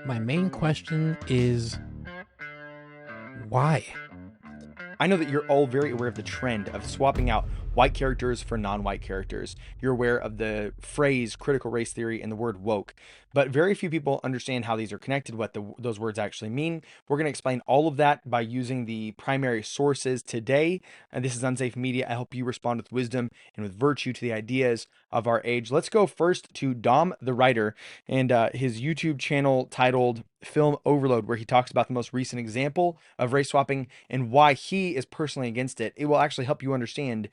My main question is why? I know that you're all very aware of the trend of swapping out white characters for non-white characters. You're aware of the phrase critical race theory and the word woke, but very few people understand how these are connected, what those words actually mean. We're going to explain all of that by using the primary sources today. And this is Unsafe Media. I hope you respond with wisdom and with virtue to the ideas of our age. Let's go first to Dom the writer and his YouTube channel titled Film Overload, where he talks about the most recent example of race swapping and why he is personally against it. It will actually help you understand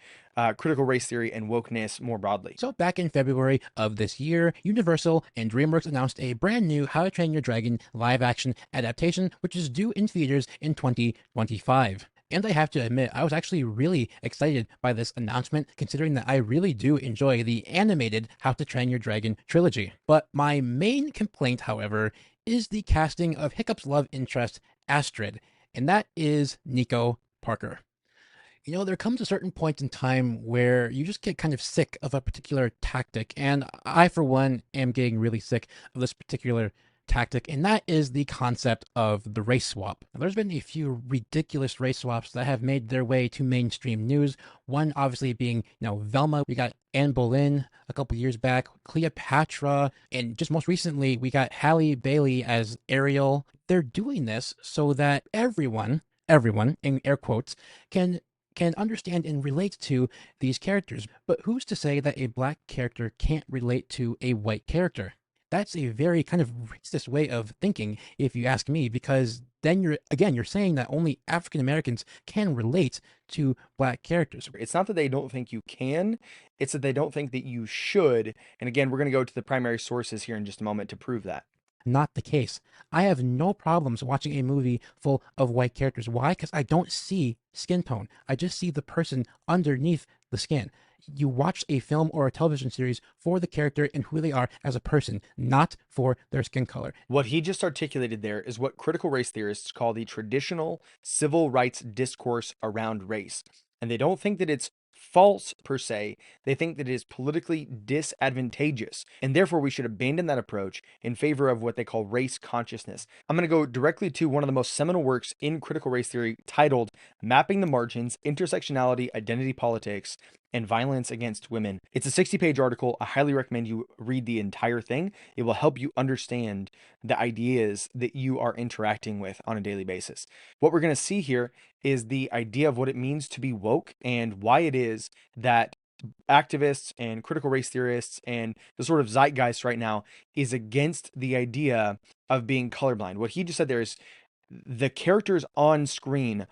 critical race theory and wokeness more broadly. So, back in February of this year, Universal and DreamWorks announced a brand new How to Train Your Dragon live action adaptation, which is due in theaters in 2025. And I have to admit, I was actually really excited by this announcement, considering that I really do enjoy the animated How to Train Your Dragon trilogy. But my main complaint, however, is the casting of Hiccup's love interest, Astrid, and that is Nico Parker. There comes a certain point in time where you just get kind of sick of a particular tactic. And I, for one, am getting really sick of this particular tactic, and that is the concept of the race swap. Now, there's been a few ridiculous race swaps that have made their way to mainstream news. One obviously being, Velma. We got Anne Boleyn a couple years back, Cleopatra, and just most recently we got Halle Bailey as Ariel. They're doing this so that everyone in air quotes can understand and relate to these characters. But who's to say that a black character can't relate to a white character? That's a very kind of racist way of thinking, if you ask me, because then you're saying that only African Americans can relate to black characters. It's not that they don't think you can, it's that they don't think that you should. And again, we're going to go to the primary sources here in just a moment to prove that. Not the case. I have no problems watching a movie full of white characters. Why? Because I don't see skin tone. I just see the person underneath the skin. You watch a film or a television series for the character and who they are as a person, not for their skin color. What he just articulated there is what critical race theorists call the traditional civil rights discourse around race. And they don't think that it's false per se. They think that it is politically disadvantageous, and therefore we should abandon that approach in favor of what they call race consciousness. I'm going to go directly to one of the most seminal works in critical race theory titled Mapping the Margins, Intersectionality, Identity Politics, and Violence Against Women. It's a 60-page article. I highly recommend you read the entire thing. It will help you understand the ideas that you are interacting with on a daily basis. What we're going to see here is the idea of what it means to be woke and why it is that activists and critical race theorists and the sort of zeitgeist right now is against the idea of being colorblind. What he just said there is the characters on screen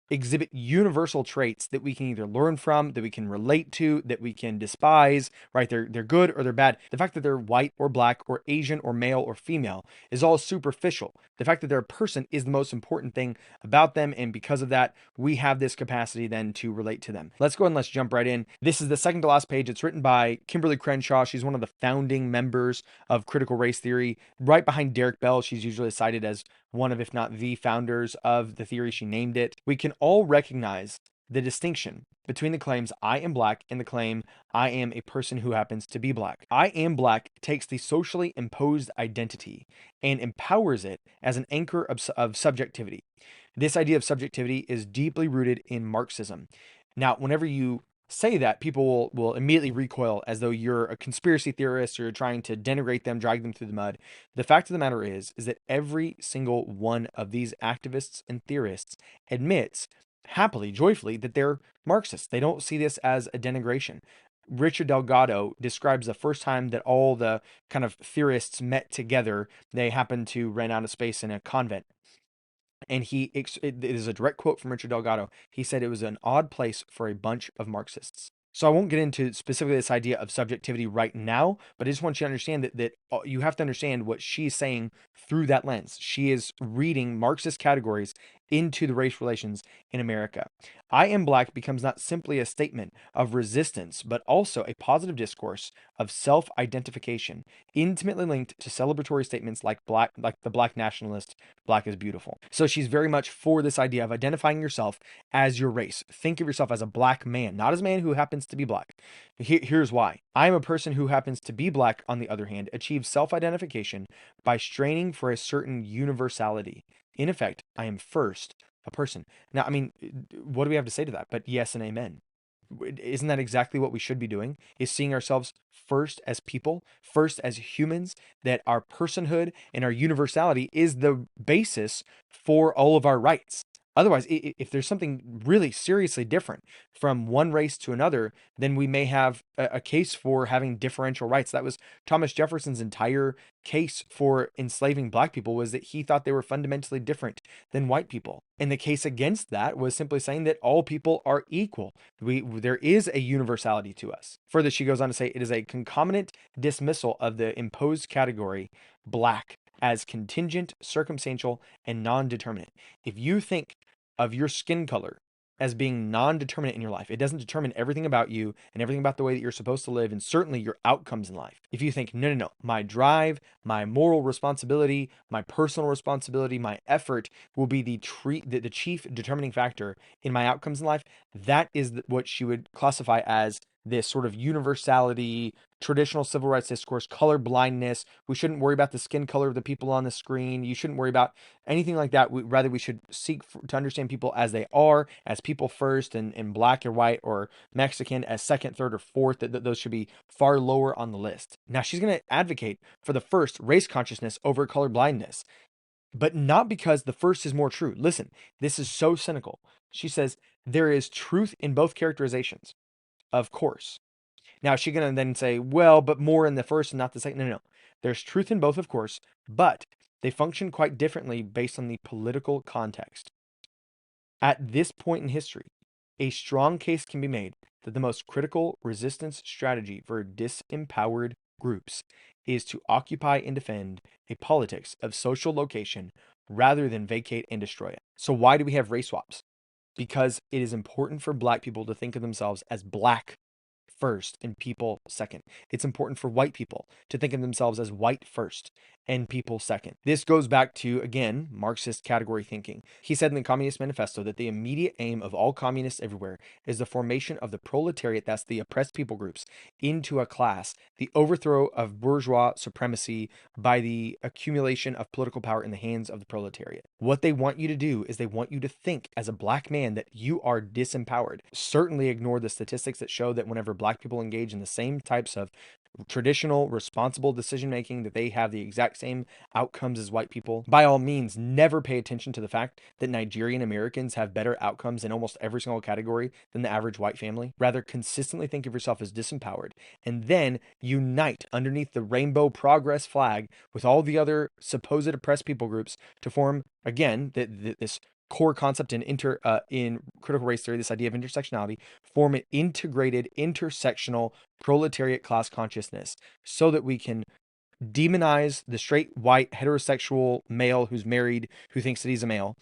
exhibit universal traits that we can either learn from, that we can relate to, that we can despise, right? They're good or they're bad. The fact that they're white or black or Asian or male or female is all superficial. The fact that they're a person is the most important thing about them, and because of that, we have this capacity then to relate to them. Let's go and let's jump right in. This is the second to last page. It's written by Kimberly Crenshaw. She's one of the founding members of critical race theory. Right behind Derek Bell, she's usually cited as one of, if not the founders of the theory. She named it. We can all recognize the distinction between the claims I am black and the claim I am a person who happens to be black. I am black takes the socially imposed identity and empowers it as an anchor of subjectivity. This idea of subjectivity is deeply rooted in Marxism. Now, whenever you say that, people will immediately recoil as though you're a conspiracy theorist or you're trying to denigrate them, drag them through the mud. The fact of the matter is that every single one of these activists and theorists admits happily, joyfully, that they're Marxists. They don't see this as a denigration. Richard Delgado describes the first time that all the kind of theorists met together. They happened to rent out a space in a convent. And it is a direct quote from Richard Delgado. He said it was an odd place for a bunch of Marxists. So I won't get into specifically this idea of subjectivity right now, but I just want you to understand that you have to understand what she's saying through that lens. She is reading Marxist categories into the race relations in America. I am black becomes not simply a statement of resistance, but also a positive discourse of self-identification, intimately linked to celebratory statements like the black nationalist, black is beautiful. So she's very much for this idea of identifying yourself as your race. Think of yourself as a black man, not as a man who happens to be black. Here's why. I am a person who happens to be black, on the other hand, achieves self-identification by straining for a certain universality. In effect, I am first a person. Now, I mean, what do we have to say to that? But yes and amen. Isn't that exactly what we should be doing? Is seeing ourselves first as people, first as humans, that our personhood and our universality is the basis for all of our rights. Otherwise, if there's something really seriously different from one race to another, then we may have a case for having differential rights. That was Thomas Jefferson's entire case for enslaving black people, was that he thought they were fundamentally different than white people. And the case against that was simply saying that all people are equal. There is a universality to us. Further, she goes on to say it is a concomitant dismissal of the imposed category black as contingent, circumstantial, and non-determinate. If you think of your skin color as being non-determinate in your life, it doesn't determine everything about you and everything about the way that you're supposed to live, and certainly your outcomes in life. If you think, no, my drive, my moral responsibility, my personal responsibility, my effort will be the chief determining factor in my outcomes in life, that is what she would classify as this sort of universality, traditional civil rights discourse, color blindness. We shouldn't worry about the skin color of the people on the screen. You shouldn't worry about anything like that. Rather, we should seek to understand people as they are, as people first, and black or white or Mexican as second, third, or fourth. That those should be far lower on the list. Now, she's going to advocate for the first, race consciousness, over color blindness, but not because the first is more true. Listen, this is so cynical. She says, there is truth in both characterizations. Of course. Now, is she going to then say, well, but more in the first and not the second? No. There's truth in both, of course, but they function quite differently based on the political context. At this point in history, a strong case can be made that the most critical resistance strategy for disempowered groups is to occupy and defend a politics of social location rather than vacate and destroy it. So why do we have race swaps? Because it is important for black people to think of themselves as black first and people second. It's important for white people to think of themselves as white first and people second. This goes back to, again, Marxist category thinking. He said in the Communist Manifesto that the immediate aim of all communists everywhere is the formation of the proletariat, that's the oppressed people groups, into a class, the overthrow of bourgeois supremacy by the accumulation of political power in the hands of the proletariat. What they want you to do is they want you to think as a black man that you are disempowered. Certainly ignore the statistics that show that whenever black people engage in the same types of traditional responsible decision making, that they have the exact same outcomes as white people. By all means, never pay attention to the fact that Nigerian Americans have better outcomes in almost every single category than the average white family. Rather, consistently think of yourself as disempowered, and then unite underneath the rainbow progress flag with all the other supposed oppressed people groups to form, again, this core concept in critical race theory, this idea of intersectionality, form an integrated intersectional proletariat class consciousness, so that we can demonize the straight white heterosexual male who's married, who thinks that he's a male,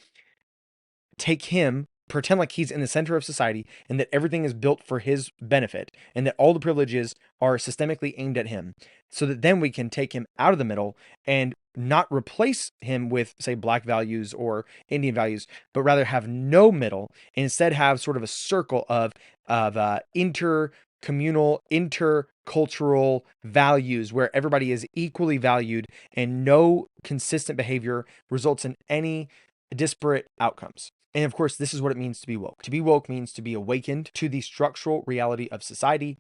take him, pretend like he's in the center of society and that everything is built for his benefit and that all the privileges are systemically aimed at him, so that then we can take him out of the middle and not replace him with, say, black values or Indian values, but rather have no middle, and instead have sort of a circle of intercommunal, intercultural values where everybody is equally valued and no consistent behavior results in any disparate outcomes. And of course, this is what it means to be woke. To be woke means to be awakened to the structural reality of society,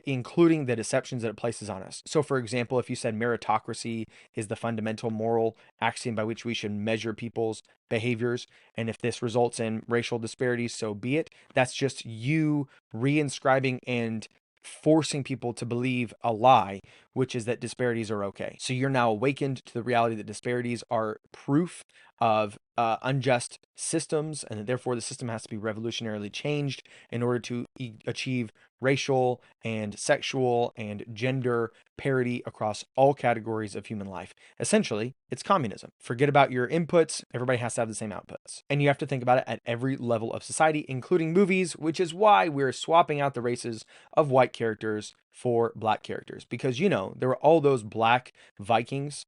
including the deceptions that it places on us. So, for example, if you said meritocracy is the fundamental moral axiom by which we should measure people's behaviors, and if this results in racial disparities, so be it. That's just you reinscribing and forcing people to believe a lie, which is that disparities are okay. So you're now awakened to the reality that disparities are proof of unjust systems, and that therefore the system has to be revolutionarily changed in order to achieve racial and sexual and gender parity across all categories of human life. Essentially, it's communism. Forget about your inputs. Everybody has to have the same outputs. And you have to think about it at every level of society, including movies, which is why we're swapping out the races of white characters for black characters. Because, there were all those black Vikings,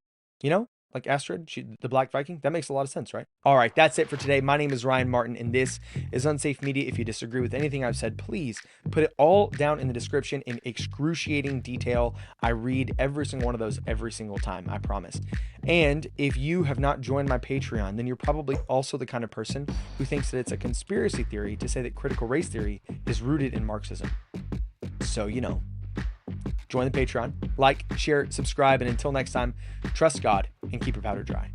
like Astrid, the Black Viking. That makes a lot of sense, right? All right, that's it for today. My name is Ryan Martin, and this is Unsafe Media. If you disagree with anything I've said, please put it all down in the description in excruciating detail. I read every single one of those every single time, I promise. And if you have not joined my Patreon, then you're probably also the kind of person who thinks that it's a conspiracy theory to say that critical race theory is rooted in Marxism. So, join the Patreon, like, share, subscribe, and until next time, trust God and keep your powder dry.